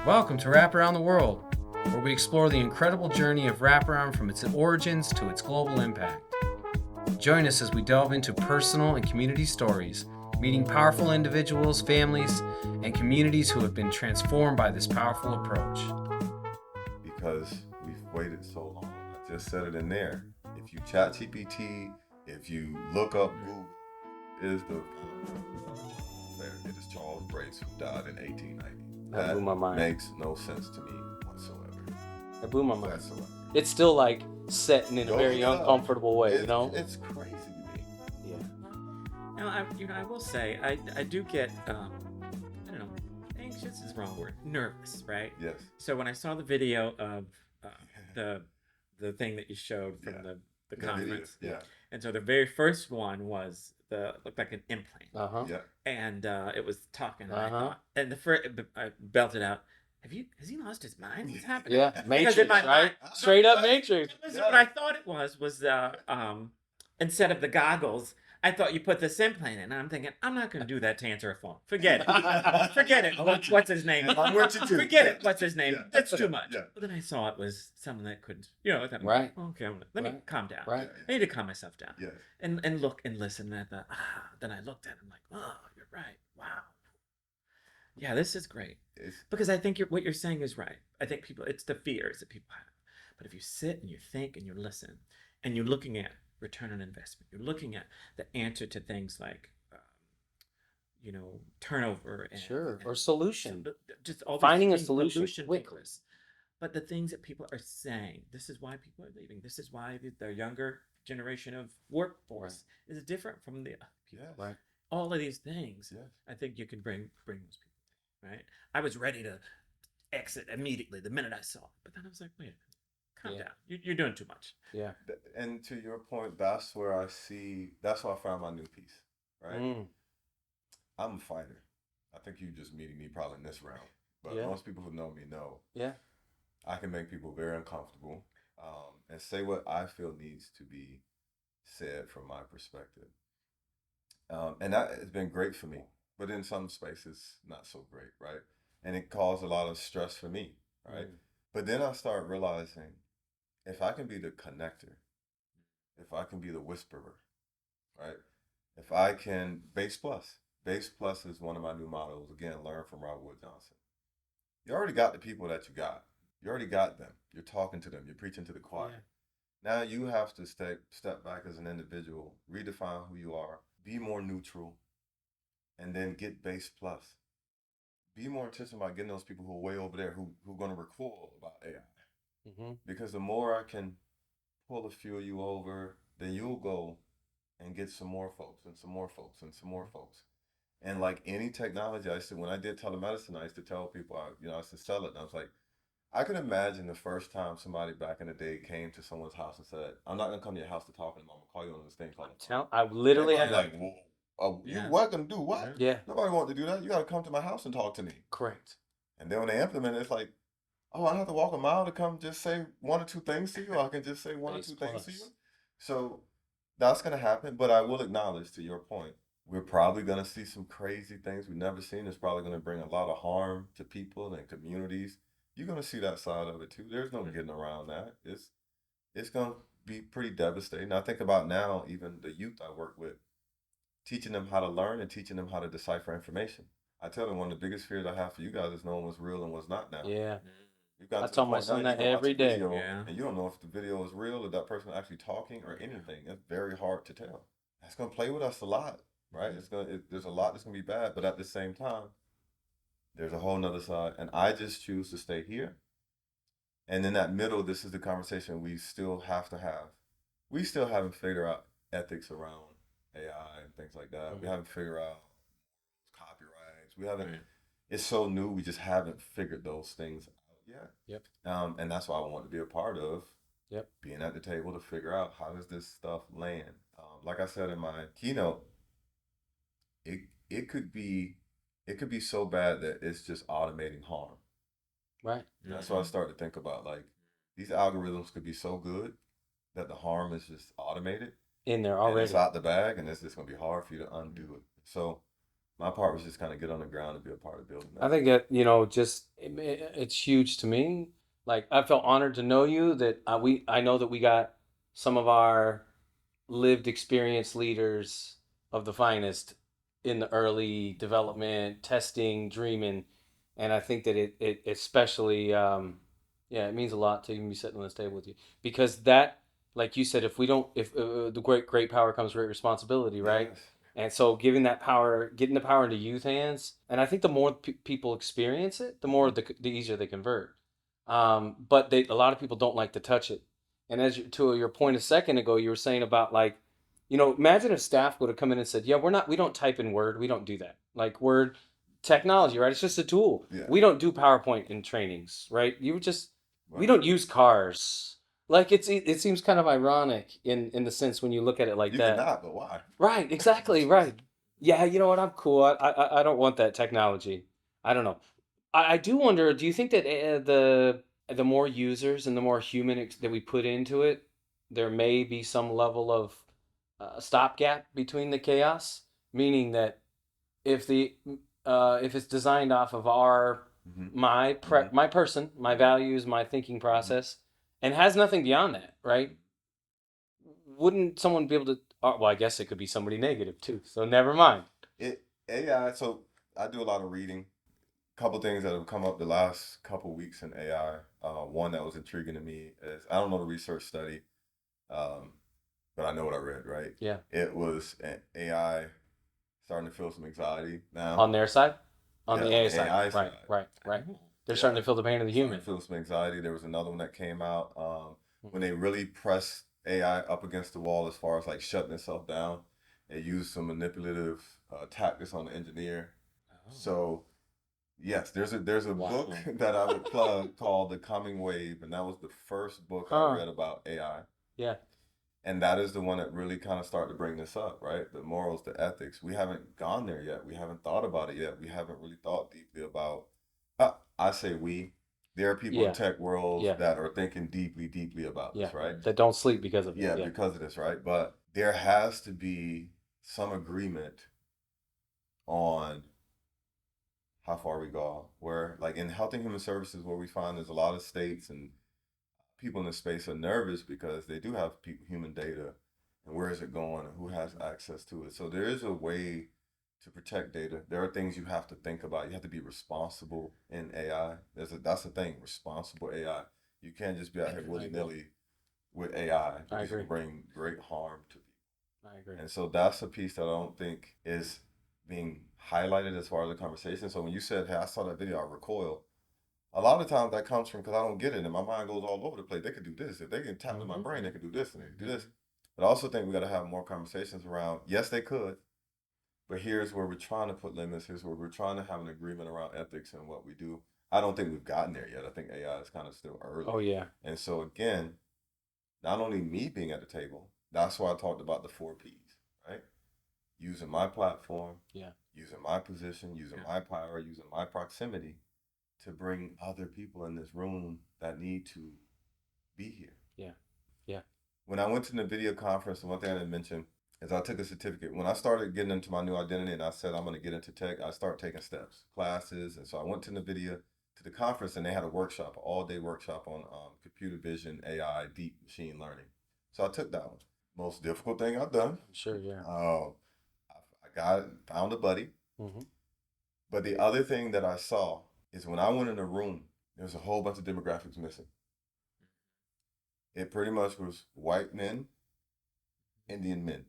Welcome to Wraparound the World, where we explore the incredible journey of Wraparound from its origins to its global impact. Join us as we delve into personal and community stories, meeting powerful individuals, families, and communities who have been transformed by this powerful approach. Because we've waited so long. I just said it in there. If you chat GPT, if you look up Google, is the it is Charles Brace who died in 1890. That blew my mind. Makes no sense to me whatsoever. It blew my mind. Whatsoever. It's still like setting in a very uncomfortable way, It's crazy to me. Yeah. Now, I will say, I do get, I don't know, anxious is the wrong word, nervous, right? Yes. So when I saw the video of the thing that you showed from the conference, and so the very first one was looked like an implant, Yeah. and it was talking, and I thought, and the first I belted out, has he lost his mind? What's happening? Yeah, Matrix, in my right? mind- Straight up Matrix. What I thought it was instead of the goggles, I thought you put this implant in. And I'm thinking, I'm not going to do that to answer a phone. Forget it. Forget it. What's his name? Forget it. What's his name? Yeah. That's too much. Yeah. But then I saw it was something that could, Right. Okay, let me calm down. Right. I need to calm myself down. Yes. And look and listen. And I thought, then I looked at it. I'm like, oh, you're right. Wow. Yeah, this is great. Because I think what you're saying is right. I think it's the fears that people have. But if you sit and you think and you listen and you're looking at return on investment, you're looking at the answer to things like, turnover Or solution. Just all Finding a these solution quickly. thinkers. But the things that people are saying, this is why people are leaving. This is why the younger generation of workforce is different from the people. Yes. Right. All of these things, Yes. I think you can bring those people, right? I was ready to exit immediately the minute I saw it, but then I was like, wait, calm down. You're doing too much. Yeah. And to your point, that's where I found my new piece, right? I'm a fighter. I think you just meeting me probably in this round, but most people who know me know. Yeah. I can make people very uncomfortable and say what I feel needs to be said from my perspective. And that has been great for me, but in some spaces, not so great, right? And it caused a lot of stress for me, right? But then I start realizing if I can be the connector, if I can be the whisperer, right? If I can, Base Plus is one of my new mottos. Again, learn from Robert Wood Johnson. You already got the people that you got. You already got them. You're talking to them. You're preaching to the choir. Yeah. Now you have to step back as an individual, redefine who you are, be more neutral, and then get Base Plus. Be more intentional about getting those people who are way over there who are going to recoil about AI. Mm-hmm. Because the more I can pull a few of you over, then you'll go and get some more folks and some more folks and some more folks. And like any technology, when I did telemedicine, I used to tell people, I used to sell it, and I was like, I can imagine the first time somebody back in the day came to someone's house and said, I'm not going to come to your house to talk to them. I'm going to call you on this thing called I literally had like, whoa, you what going to do what? Yeah. Nobody wanted to do that. You got to come to my house and talk to me. Correct. And then when they implement it, it's like, oh, I don't have to walk a mile to come just say one or two things to you. I can just say one or two things to you. So that's going to happen. But I will acknowledge, to your point, we're probably going to see some crazy things we've never seen. It's probably going to bring a lot of harm to people and communities. You're going to see that side of it too. There's no getting around that. It's going to be pretty devastating. I think about now, even the youth I work with, teaching them how to learn and teaching them how to decipher information. I tell them one of the biggest fears I have for you guys is knowing what's real and what's not now. Yeah. I tell my son that every day. And you don't know if the video is real or that person actually talking or anything. It's very hard to tell. That's going to play with us a lot, right? There's a lot that's going to be bad, but at the same time, there's a whole nother side. And I just choose to stay here. And in that middle, this is the conversation we still have to have. We still haven't figured out ethics around AI and things like that. We haven't figured out copyrights. We haven't. It's so new. We just haven't figured those things out yet. Yep. And that's why I want to be a part of. Yep. Being at the table to figure out how does this stuff land. Like I said in my keynote, it could be so bad that it's just automating harm. Right. And that's what I start to think about. Like, these algorithms could be so good that the harm is just automated. In there already. And it's out the bag, and it's just going to be hard for you to undo it. So My part was just kind of get on the ground and be a part of building that. I think that, it's huge to me. Like, I felt honored to know you, that I know that we got some of our lived experience leaders of the finest in the early development, testing, dreaming. And I think that it especially, it means a lot to even be sitting on this table with you, because that, like you said, if we don't, if the great power comes great responsibility, right? Yes. And so giving that power, getting the power into youth hands, and I think the more people experience it, the more the easier they convert. But a lot of people don't like to touch it. And to your point a second ago, you were saying about, like, imagine if staff would have come in and said, "Yeah, we don't type in Word, we don't do that. Like, Word technology, right? It's just a tool. Yeah. We don't do PowerPoint in trainings, right? We Right. don't use cars." Like, it seems kind of ironic in the sense when you look at it like You that. cannot, but why? Right, exactly, right. Yeah, you know what? I'm cool. I don't want that technology. I don't know. I do wonder. Do you think that the more users and the more that we put into it, there may be some level of stopgap between the chaos? Meaning that if the if it's designed off of Mm-hmm. my values, my thinking process, and has nothing beyond that, right? Wouldn't someone be able to? Well, I guess it could be somebody negative too. So never mind. It AI. So I do a lot of reading. Couple things that have come up the last couple weeks in AI. One that was intriguing to me is, I don't know the research study, um, but I know what I read. Right? Yeah. It was an AI starting to feel some anxiety now. On their side, on Yeah, the on AI the side, AI right, side. right. They're Yeah, starting to feel the pain of the starting human. to feel some anxiety. There was another one that came out when Mhm. they really pressed AI up against the wall as far as like shutting itself down. They used some manipulative tactics on the engineer. So yes, there's a Wow. book that I would plug called The Coming Wave, and that was the first book I Huh. read about AI. Yeah. And that is the one that really kind of started to bring this up, right? The morals, the ethics. We haven't gone there yet. We haven't thought about it yet. We haven't really thought deeply about. I say we. There are people in Yeah. tech worlds Yeah. that are thinking deeply, deeply about Yeah. this, right? That don't sleep because of it. Yeah, Yeah. because of this, right? But there has to be some agreement on how far we go. Where, like in Health and Human Services, where we find there's a lot of states and people in this space are nervous because they do have human data, and where is it going and who has access to it. So there is a way to protect data. There are things you have to think about. You have to be responsible in AI. That's the thing, responsible AI. You can't just be out here willy nilly with AI I because you agree. can bring great harm to people. I agree. And so that's a piece that I don't think is being highlighted as far as the conversation. So when you said, "Hey, I saw that video, I recoil," a lot of times that comes from because I don't get it, and my mind goes all over the place. They could do this. If they can tap into my brain, they could do this and they could do this. But I also think we got to have more conversations around, yes, they could, but here's where we're trying to put limits. Here's where we're trying to have an agreement around ethics and what we do. I don't think we've gotten there yet. I think AI is kind of still early. Oh yeah. And so again, not only me being at the table, that's why I talked about the 4 Ps, right? Using my platform, Yeah. using my position, using my power, using my proximity to bring other people in this room that need to be here. Yeah. Yeah. When I went to the video conference, the one thing I didn't mention is I took a certificate. When I started getting into my new identity and I said I'm going to get into tech, I started taking steps, classes. And so I went to NVIDIA to the conference and they had a workshop, an all-day workshop on computer vision, AI, deep machine learning. So I took that one. Most difficult thing I've done. Sure. Yeah. Found a buddy. Mm-hmm. But the other thing that I saw is when I went in a room, there was a whole bunch of demographics missing. It pretty much was white men, Indian men.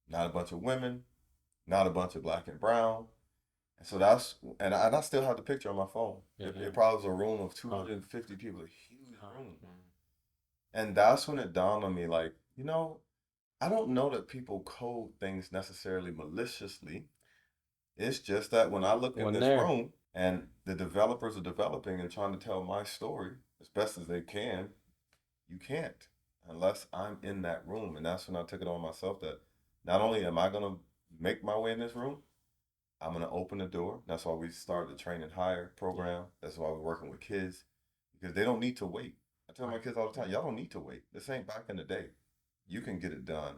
Not a bunch of women, not a bunch of black and brown. And so and I still have the picture on my phone. Yeah, it probably was a room of 250 people, a huge room. Mm-hmm. And that's when it dawned on me, like, I don't know that people code things necessarily maliciously. It's just that when I look in this room and the developers are developing and trying to tell my story as best as they can, you can't unless I'm in that room. And that's when I took it on myself that not only am I going to make my way in this room, I'm going to open the door. That's why we started the train and hire program. That's why we're working with kids because they don't need to wait. I tell my kids all the time, y'all don't need to wait. This ain't back in the day. You can get it done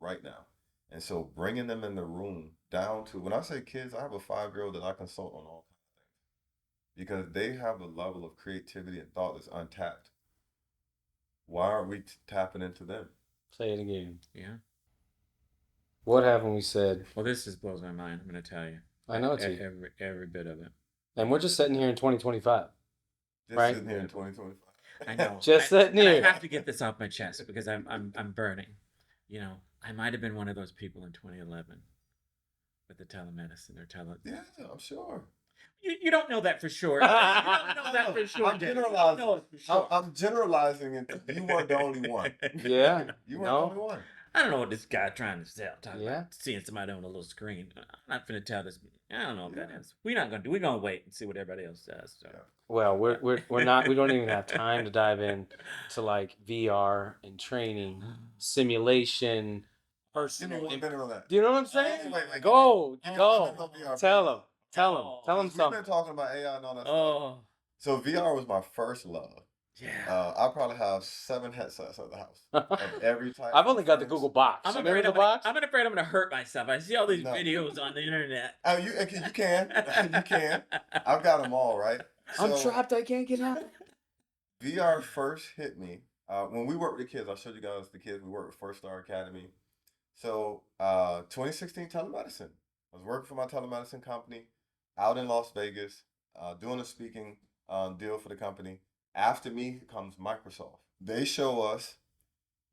right now. And so bringing them in the room down to, when I say kids, I have a 5-year-old that I consult on all kinds of things because they have a level of creativity and thought that's untapped. Why aren't we tapping into them? Say it again. Yeah. What haven't we said? Well, this just blows my mind. I'm going to tell you. I know it's you. Every bit of it. And we're just sitting here in 2025. Just Right. sitting here in 2025. I know. Just sitting and here. I have to get this off my chest because I'm burning. You know, I might have been one of those people in 2011 with the telemedicine or Yeah, I'm sure. You don't know that for sure. You don't know that for sure. I'm generalizing. I'm generalizing, and you weren't the only one. Yeah. You weren't the only one. I don't know what this guy trying to sell. Talking Yeah. about seeing somebody on a little screen. I'm not gonna tell this. I don't know what that is. We're not gonna do. We're gonna wait and see what everybody else says. So. Well, we're not. We don't even have time to dive in to like VR and training, simulation, personal. Give me one minute on that. Do you know what I'm saying? Wait. Go. Tell him. We've been something. talking about AI and all that stuff. Oh. So VR was my first love. Yeah. I probably have 7 headsets at the house of every type. I've only got the Google Box. I'm Remember afraid the box? I'm afraid I'm gonna hurt myself. I see all these videos on the internet. Oh, you can. You can. I've got them all, right? I'm trapped. I can't get out. VR first hit me when we worked with the kids. I showed you guys the kids. We worked with First Star Academy. So 2016 telemedicine. I was working for my telemedicine company out in Las Vegas, doing a speaking deal for the company. After me comes Microsoft. They show us,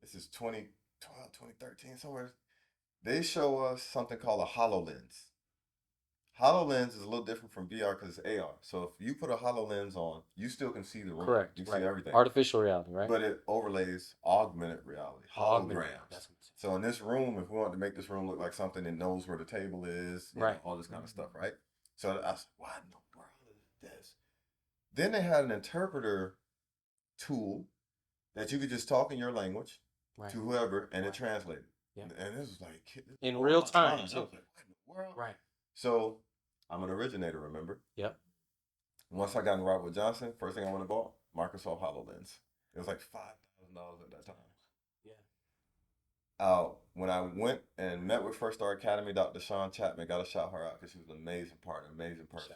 this is 2012, 2013, somewhere. They show us something called a HoloLens. HoloLens is a little different from VR because it's AR. So if you put a HoloLens on, you still can see the room. Correct. You can see everything. Artificial reality, right? But it overlays augmented reality, holograms. So in this room, if we want to make this room look like something, it knows where the table is, you know, all this kind of stuff, right? So I was like, what in the world is this? Then they had an interpreter tool that you could just talk in your language to whoever, and it translated. Yeah. And this was like in real time. I was like, what in the world? Right. So I'm an originator, remember? Yep. Once I got in Robert Johnson, first thing I went and bought, Microsoft HoloLens. It was like $5,000 at that time. Yeah. When I went and met with First Star Academy, Dr. Sean Chapman, got to shout her out because she was an amazing partner, amazing person.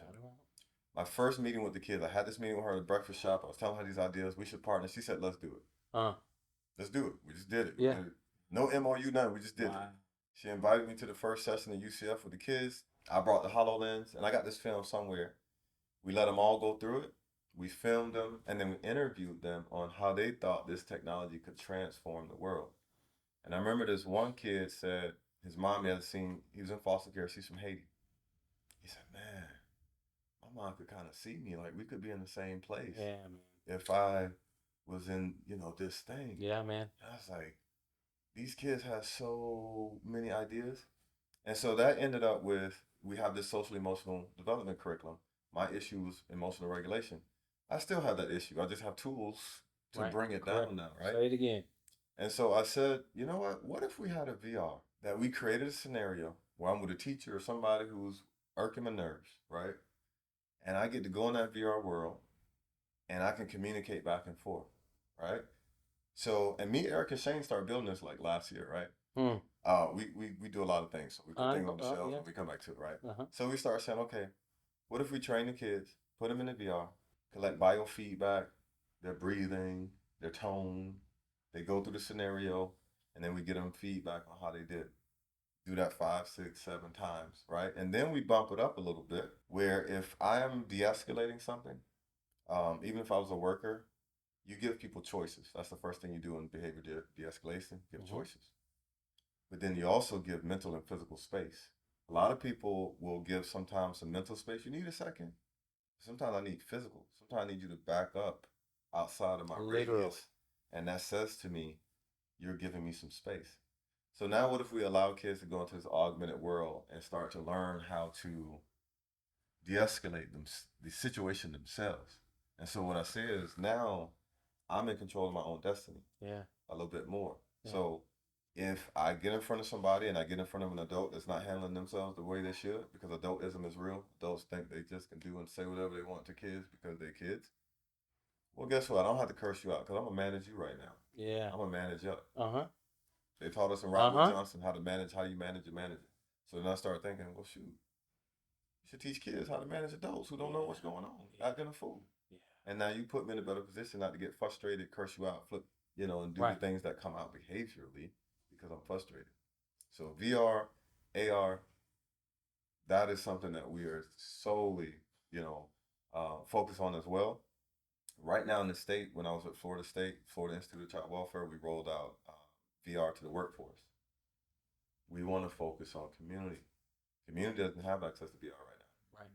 My first meeting with the kids, I had this meeting with her at the breakfast shop. I was telling her these ideas. We should partner. She said, let's do it. Let's do it. We just did it. Yeah. No MOU, nothing. We just did it. She invited me to the first session at UCF with the kids. I brought the HoloLens, and I got this film somewhere. We let them all go through it. We filmed them, and then we interviewed them on how they thought this technology could transform the world. And I remember this one kid said his mom he was in foster care. She's from Haiti. He said, man, my mom could kind of see me. Like, we could be in the same place. Yeah, man. If I was in, this thing. Yeah, man. And I was like, these kids have so many ideas. And so that ended up with, we have this social emotional development curriculum. My issue was emotional regulation. I still have that issue. I just have tools to bring it down now, right? Say it again. And so I said, you know what? What if we had a VR that we created a scenario where I'm with a teacher or somebody who's irking my nerves, right? And I get to go in that VR world and I can communicate back and forth, right? So, and me, Eric, and Shane started building this like last year, right? We do a lot of things. So we put things on the shelf and we come back to it, right? So we start saying, okay, what if we train the kids, put them in the VR, collect biofeedback, their breathing, their tone, they go through the scenario, and then we get them feedback on how they did. Do that 5, 6, 7 times, right? And then we bump it up a little bit, where if I am de-escalating something, even if I was a worker, you give people choices. That's the first thing you do in behavior de-escalation, give choices. But then you also give mental and physical space. A lot of people will give sometimes some mental space. You need a second. Sometimes I need physical. Sometimes I need you to back up outside of my radius. And that says to me, you're giving me some space. So now what if we allow kids to go into this augmented world and start to learn how to de-escalate the situation themselves? And so what I say is now I'm in control of my own destiny. Yeah. A little bit more. Yeah. So if I get in front of somebody and I get in front of an adult that's not handling themselves the way they should, because adultism is real, adults think they just can do and say whatever they want to kids because they're kids. Well, guess what? I don't have to curse you out because I'm going to manage you right now. Yeah. I'm going to manage up. They taught us in Robert Johnson how you manage a manager. So then I started thinking, well, shoot, you should teach kids how to manage adults who don't know what's going on, act in a fool. Yeah. And now you put me in a better position not to get frustrated, curse you out, flip, and do Right. the things that come out behaviorally because I'm frustrated. So VR, AR, that is something that we are solely, focused on as well. Right now in the state, when I was at Florida State, Florida Institute of Child Welfare, we rolled out VR to the workforce. We want to focus on community. Community doesn't have access to VR right now. Right.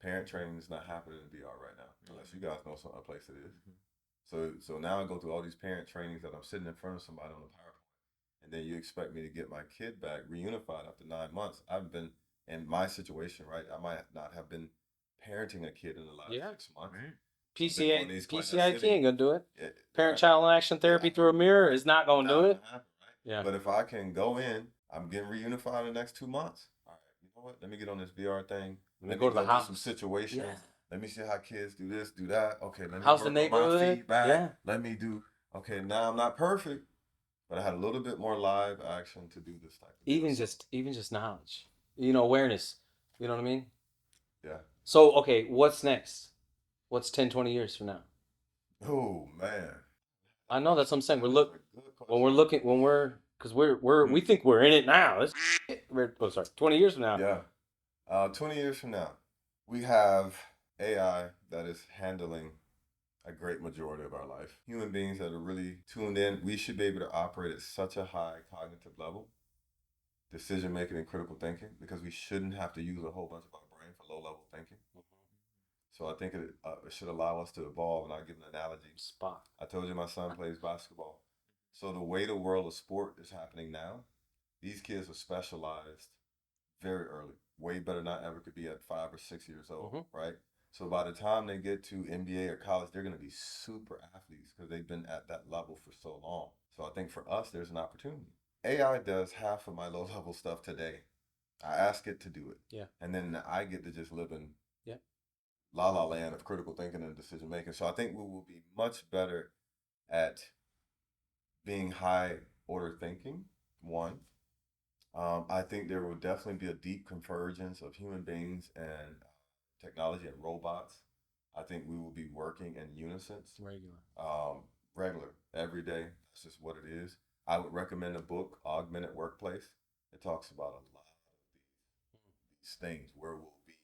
Parent training is not happening in VR right now, unless you guys know a place it is. Mm-hmm. So now I go through all these parent trainings that I'm sitting in front of somebody on the PowerPoint, and then you expect me to get my kid back reunified after 9 months. I've been in my situation, right? I might not have been parenting a kid in the last 6 months. Right. PCIT ain't gonna do it. Right. Parent-child interaction therapy through a mirror is not gonna do it. Happen, right? Yeah. But if I can go in, I'm getting reunified in the next 2 months. All right, you know what? Let me get on this VR thing. Let me go to the house. Some situations. Yeah. Let me see how kids do this, do that. Okay, let me How's work the on my neighborhood? feedback. Yeah. Let me do. Okay, now I'm not perfect, but I had a little bit more live action to do this type of Even stuff. just knowledge, awareness. You know what I mean? Yeah. So okay, what's next? What's 10, 20 years from now? Oh man. I know that's what I'm saying. That's a good question. Because we think we're in it now. 20 years from now. Yeah. 20 years from now, we have AI that is handling a great majority of our life. Human beings that are really tuned in, we should be able to operate at such a high cognitive level, decision making and critical thinking, because we shouldn't have to use a whole bunch of our brain for low level thinking. So I think it should allow us to evolve. And I'll give an analogy. Spot. I told you my son plays basketball. So the way the world of sport is happening now, these kids are specialized very early, way better than I ever could be at 5 or 6 years old, right? So by the time they get to NBA or college, they're going to be super athletes because they've been at that level for so long. So I think for us, there's an opportunity. AI does half of my low level stuff today. I ask it to do it. Yeah. And then I get to just live in Yeah. la la land of critical thinking and decision making. So I think we will be much better at being high order thinking, one. I think there will definitely be a deep convergence of human beings and technology and robots. I think we will be working in unison. Regular, every day. That's just what it is. I would recommend a book, Augmented Workplace. It talks about a lot of these things, where we'll be.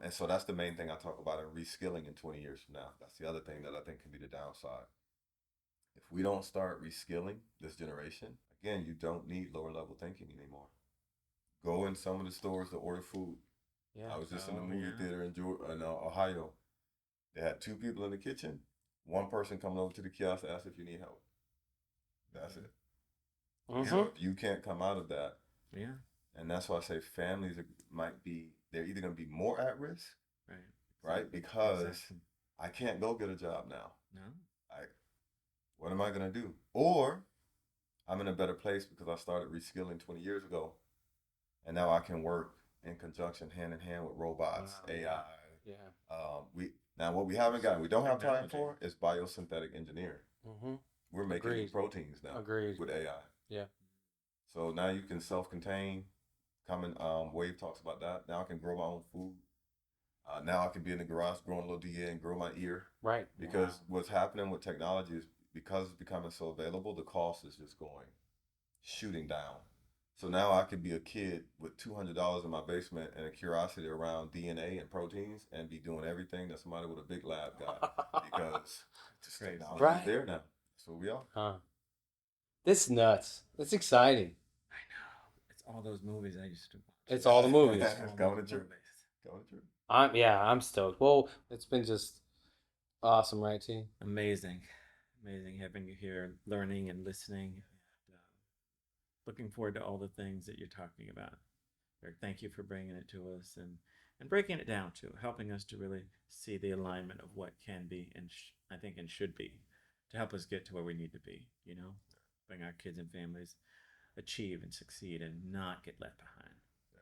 And so that's the main thing I talk about in reskilling in 20 years from now. That's the other thing that I think can be the downside. If we don't start reskilling this generation, again, you don't need lower level thinking anymore. Go in some of the stores to order food. Yeah. I was just in the movie theater in Ohio. They had 2 people in the kitchen. One person coming over to the kiosk to ask if you need help. That's it. So if you can't come out of that, and that's why I say families they're either going to be more at risk, right? Because I can't go get a job now. No. What am I going to do? Or I'm in a better place because I started reskilling 20 years ago, and now I can work in conjunction, hand in hand with robots, AI. Yeah. What we haven't gotten, we don't have time for, is biosynthetic engineering. We're making proteins now with AI. Yeah. So now you can self-contain. Wave talks about that. Now I can grow my own food. Now I can be in the garage growing a little DA and grow my ear. Right. Because what's happening with technology is, because it's becoming so available, the cost is just shooting down. So now I could be a kid with $200 in my basement and a curiosity around DNA and proteins and be doing everything that somebody with a big lab got, because it's technology is there now. That's what we are. This is nuts. That's exciting. I know. It's all those movies I used to watch. It's all the movies. It's going to true. I'm stoked. Well, it's been just awesome, right, T? Amazing having you here, learning and listening. Looking forward to all the things that you're talking about. Eric, thank you for bringing it to us and breaking it down too, helping us to really see the alignment of what can be and I think and should be, to help us get to where we need to be. Bring our kids and families achieve and succeed and not get left behind. Yeah,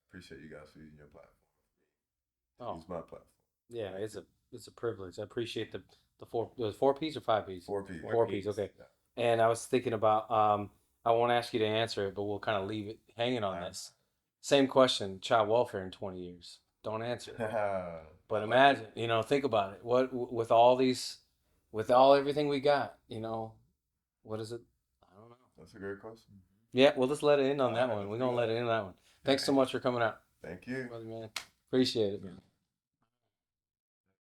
appreciate you guys for using your platform. Use my platform. Yeah, it's a privilege. I appreciate the 4 P's or 5 P's. 4 P's. 4 P's. Okay. Yeah. And I was thinking about I won't ask you to answer it, but we'll kind of leave it hanging on this. Same question, child welfare in 20 years. Don't answer. But imagine, think about it. What with all these, with everything we got, what is it? I don't know. That's a great question. Yeah, we'll just let it end on that All right, one. We're let's do gonna let that. it end on that one. Thanks so much for coming out, Thank you. brother man. Appreciate it, man.